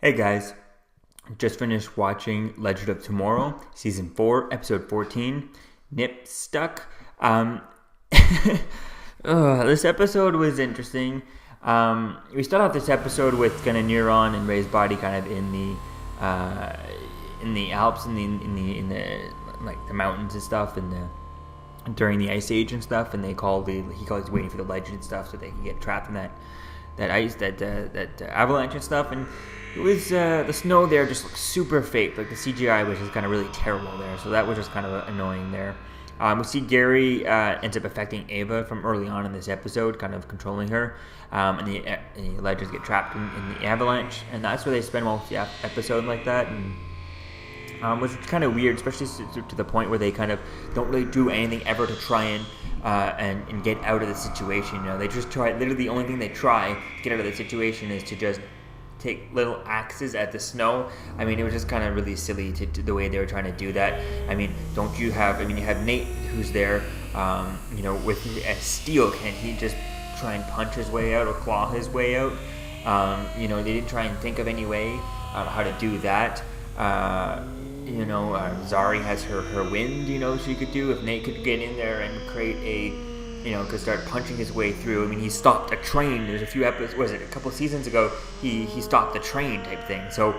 Hey guys, just finished watching Legend of Tomorrow, Season 4, Episode 14, Nip Stuck. This episode was interesting. We start off this episode with kind of Neuron and Ray's body kind of in the Alps, in the like the mountains and stuff, during the Ice Age and stuff, and he calls waiting for the legend and stuff so they can get trapped in that ice, that avalanche and stuff. And it was the snow there just looked super fake. Like the CGI was just kind of really terrible there, so that was just kind of annoying there. We see Gary ends up affecting Ava from early on in this episode, kind of controlling her, and the legends get trapped in the avalanche, and that's where they spend most of the episode like that. And which is kind of weird, especially to the point where they kind of don't really do anything ever to try and get out of the situation. You know, they just try. Literally, the only thing they try to get out of the situation is to just take little axes at the snow. I mean, it was just kind of really silly to the way they were trying to do that. I mean, you have Nate who's there, with a steel. Can he just try and punch his way out or claw his way out? They didn't try and think of any way how to do that. Zari has her wind, she could do. If Nate could get in there and create could start punching his way through. I mean, he stopped a train. There's a few episodes, a couple seasons ago, he stopped the train type thing. So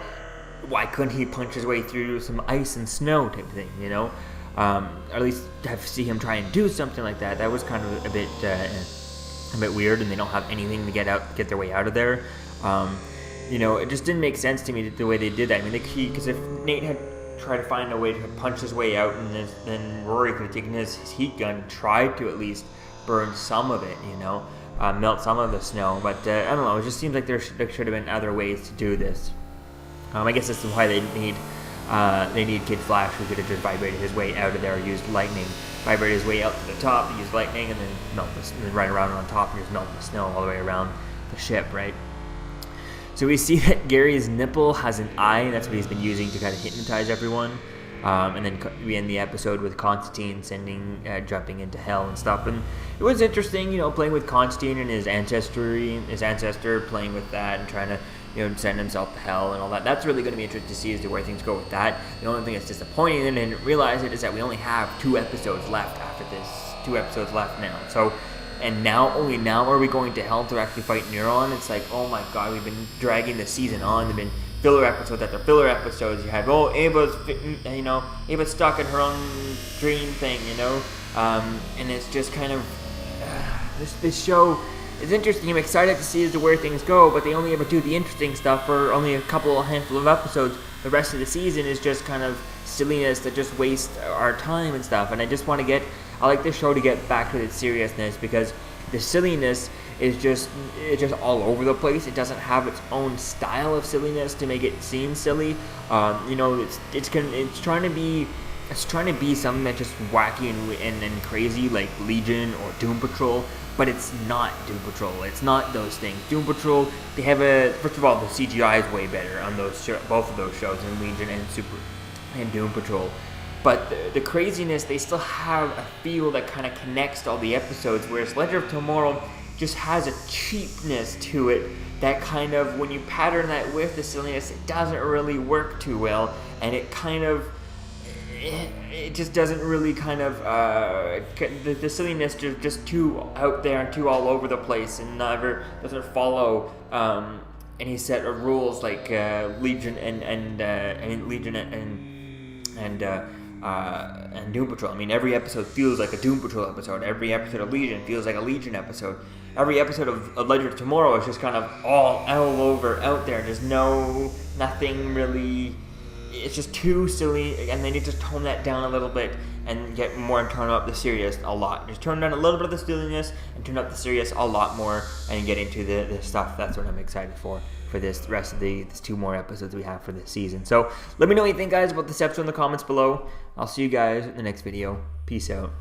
why couldn't he punch his way through some ice and snow type thing, or at least see him try and do something like that. That was kind of a bit weird, and they don't have anything to get their way out of there. It just didn't make sense to me the way they did that. I mean, because if Nate had tried to find a way to punch his way out, and then Rory could have taken his heat gun and tried to at least burn some of it, melt some of the snow. But I don't know. It just seems like there should have been other ways to do this. I guess this is why they need Kid Flash, who could have just vibrated his way out of there, used lightning, vibrated his way out to the top, use lightning, and then ride around on top and just melt the snow all the way around the ship, right? So we see that Gary's nipple has an eye, and that's what he's been using to kind of hypnotize everyone. And then we end the episode with Constantine jumping into hell and stuff. And it was interesting, playing with Constantine and his ancestor, playing with that and trying to, send himself to hell and all that. That's really going to be interesting to see as to where things go with that. The only thing that's disappointing, and I didn't realize it, is that we only have 2 episodes left after this. 2 episodes left now. So, and only now are we going to hell to actually fight Neuron. It's like, oh my god, we've been dragging the season on. There've been filler episodes after filler episodes. You have, Ava's stuck in her own dream thing, and it's just kind of this show is interesting. I'm excited to see as to where things go, but they only ever do the interesting stuff for only a handful of episodes. The rest of the season is just kind of silliness that just wastes our time and stuff. And I like this show to get back to its seriousness, because the silliness is just all over the place. It doesn't have its own style of silliness to make it seem silly. It's trying to be something that's just wacky and crazy, like Legion or Doom Patrol, but it's not Doom Patrol. It's not those things. Doom Patrol, they have first of all, the CGI is way better on both of those shows, in Legion and Doom Patrol. But the craziness, they still have a feel that kind of connects to all the episodes, whereas Legend of Tomorrow just has a cheapness to it that kind of, when you pattern that with the silliness, it doesn't really work too well, and it kind of, it just doesn't really kind of, the silliness just too out there and too all over the place, and never doesn't follow any set of rules like Legion and Doom Patrol. I mean, every episode feels like a Doom Patrol episode. Every episode of Legion feels like a Legion episode. Every episode of Legend of Tomorrow is just kind of all over, out there. There's nothing really. It's just too silly, and they need to tone that down a little bit and get more and turn up the serious a lot. Just turn down a little bit of the silliness and turn up the serious a lot more, and get into the stuff. That's what I'm excited for this rest of these 2 more episodes we have for this season. So let me know what you think, guys, about this episode in the comments below. I'll see you guys in the next video. Peace out.